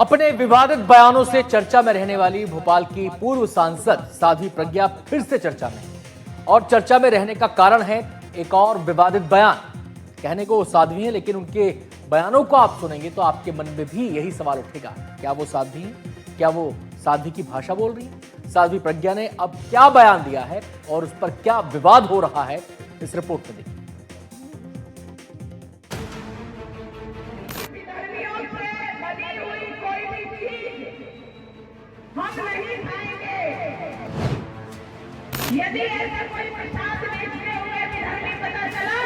अपने विवादित बयानों से चर्चा में रहने वाली भोपाल की पूर्व सांसद साध्वी प्रज्ञा फिर से चर्चा में और चर्चा में रहने का कारण है एक और विवादित बयान। कहने को वो साध्वी है, लेकिन उनके बयानों को आप सुनेंगे तो आपके मन में भी यही सवाल उठेगा, क्या वो साध्वी है? क्या वो साध्वी की भाषा बोल रही है? साध्वी प्रज्ञा ने अब क्या बयान दिया है और उस पर क्या विवाद हो रहा है, इस रिपोर्ट में देखिए। हम नहीं खाएंगे। यदि ऐसा कोई प्रसाद बेचते हुए विधायक पता चला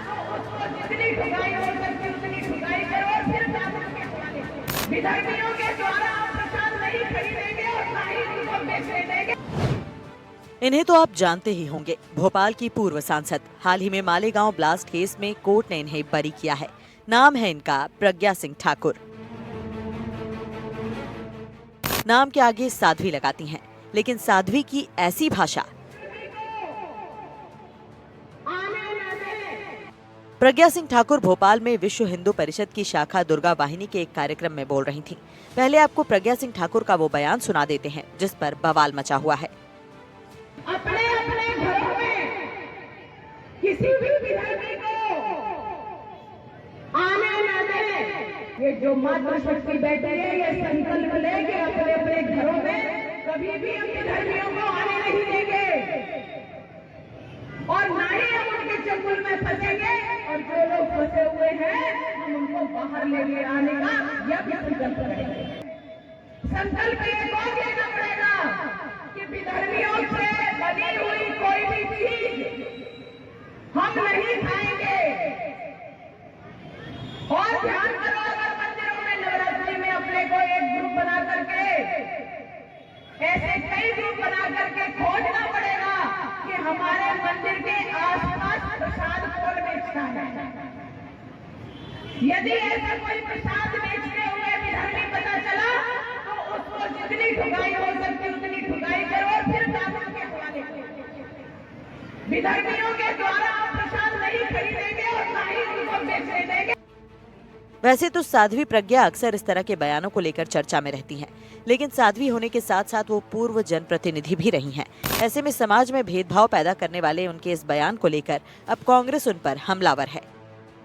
तो उसको जितनी ठुकाई हो सकती उतनी ठुकाई करो और फिर दादर के हवाले। विधायकों के द्वारा हम प्रसाद नहीं खरीदेंगे और ना ही उनको बेचने देंगे। इन्हें तो आप जानते ही होंगे, भोपाल की पूर्व सांसद। हाल ही में मालेगांव ब्लास्ट केस में कोर्ट ने इन्हें बरी किया है। नाम है इनका प्रज्ञा सिंह ठाकुर। नाम के आगे साध्वी लगाती हैं, लेकिन साध्वी की ऐसी भाषा। प्रज्ञा सिंह ठाकुर भोपाल में विश्व हिंदू परिषद की शाखा दुर्गा वाहिनी के एक कार्यक्रम में बोल रही थीं। पहले आपको प्रज्ञा सिंह ठाकुर का वो बयान सुना देते हैं जिस पर बवाल मचा हुआ है। अपने अपने घरों में किसी भी विधायक को आने न दें। ये जो मातृशक्ति बैठी है, ये संकल्प लेके अपने अपने घरों में कभी भी हम विधायकों को आने नहीं देंगे और ना ही हम उनके चंगुल में फंसेंगे। और जो लोग फंसे हुए हैं हम उनको बाहर लेके आने का यह भी संकल्प करेंगे। संकल्प ये कौन लेना पड़ेगा कि विधर्मियों से बनी हुई कोई भी चीज हम नहीं खाएंगे। और ध्यान करो, अगर मंदिरों में नवरात्रि में अपने को एक ग्रुप बना करके, ऐसे कई ग्रुप बना करके खोजना पड़ेगा कि हमारे मंदिर के आसपास प्रसाद कौन बेचता है। यदि ऐसा कोई प्रसाद बेचते हुए विधायक पता चला तो उसको जितनी ठुकाई हो सकती उतनी ठुकाई करो और फिर दादर के हवाले। विधायकों के द्वारा हम प्रसाद नहीं खरीदेंगे और ना ही उनको बेचने देंगे। वैसे तो साध्वी प्रज्ञा अक्सर इस तरह के बयानों को लेकर चर्चा में रहती हैं, लेकिन साध्वी होने के साथ साथ वो पूर्व जनप्रतिनिधि भी रही हैं। ऐसे में समाज में भेदभाव पैदा करने वाले उनके इस बयान को लेकर अब कांग्रेस उन पर हमलावर है।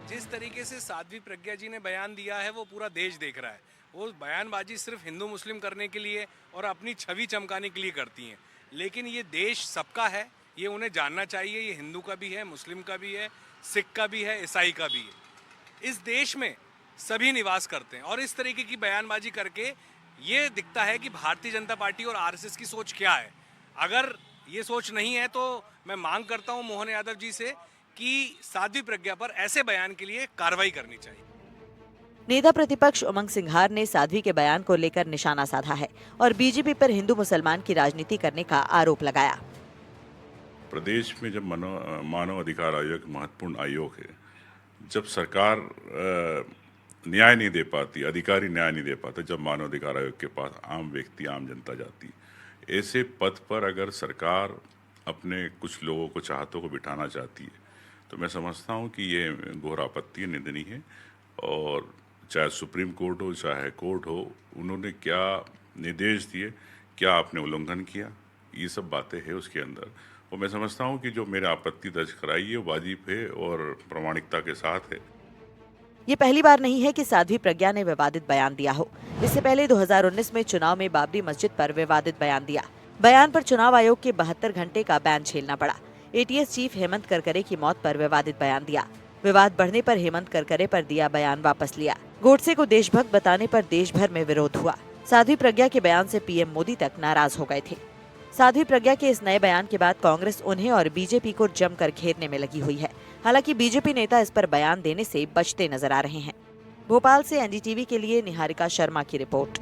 जिस तरीके से साध्वी प्रज्ञा जी ने बयान दिया है वो पूरा देश देख रहा है। वो बयानबाजी सिर्फ हिंदू मुस्लिम करने के लिए और अपनी छवि चमकाने के लिए करती हैं, लेकिन ये देश सबका है, ये उन्हें जानना चाहिए। ये हिंदू का भी है, मुस्लिम का भी है, सिख का भी है, ईसाई का भी है। इस देश में सभी निवास करते हैं और इस तरीके की बयानबाजी करके ये दिखता है कि भारतीय जनता पार्टी और आरएसएस की सोच क्या है। अगर ये सोच नहीं है तो मैं मांग करता हूं मोहन यादव जी से कि साध्वी प्रज्ञा पर ऐसे बयान के लिए कार्रवाई करनी चाहिए। नेता प्रतिपक्ष उमंग सिंघार ने साध्वी के बयान को लेकर निशाना साधा है और बीजेपी पर हिंदू मुसलमान की राजनीति करने का आरोप लगाया। प्रदेश में जब मानव अधिकार आयोग महत्वपूर्ण आयोग है, जब सरकार न्याय नहीं दे पाती, अधिकारी न्याय नहीं दे पाते, जब मानव अधिकार आयोग के पास आम व्यक्ति आम जनता जाती, ऐसे पद पर अगर सरकार अपने कुछ लोगों को चाहतों को बिठाना चाहती है तो मैं समझता हूं कि ये घोर आपत्ति निंदनीय है। और चाहे सुप्रीम कोर्ट हो चाहे कोर्ट हो, उन्होंने क्या निर्देश दिए, क्या आपने उल्लंघन किया, ये सब बातें हैं उसके अंदर। और मैं समझता हूं कि जो मेरे आपत्ति दर्ज कराई है वाजिब है और प्रामाणिकता के साथ है। ये पहली बार नहीं है कि साध्वी प्रज्ञा ने विवादित बयान दिया हो। इससे पहले 2019 में चुनाव में बाबरी मस्जिद पर विवादित बयान दिया। बयान पर चुनाव आयोग के 72 घंटे का बैन झेलना पड़ा। एटीएस चीफ हेमंत करकरे की मौत पर विवादित बयान दिया। विवाद बढ़ने पर हेमंत करकरे पर दिया बयान वापस लिया। गोडसे को देशभक्त बताने पर देश भर में विरोध हुआ। साध्वी प्रज्ञा के बयान से पीएम मोदी तक नाराज हो गए थे। साध्वी प्रज्ञा के इस नए बयान के बाद कांग्रेस उन्हें और बीजेपी को जमकर घेरने में लगी हुई है। हालांकि बीजेपी नेता इस पर बयान देने से बचते नजर आ रहे हैं। भोपाल से एनडीटीवी के लिए निहारिका शर्मा की रिपोर्ट।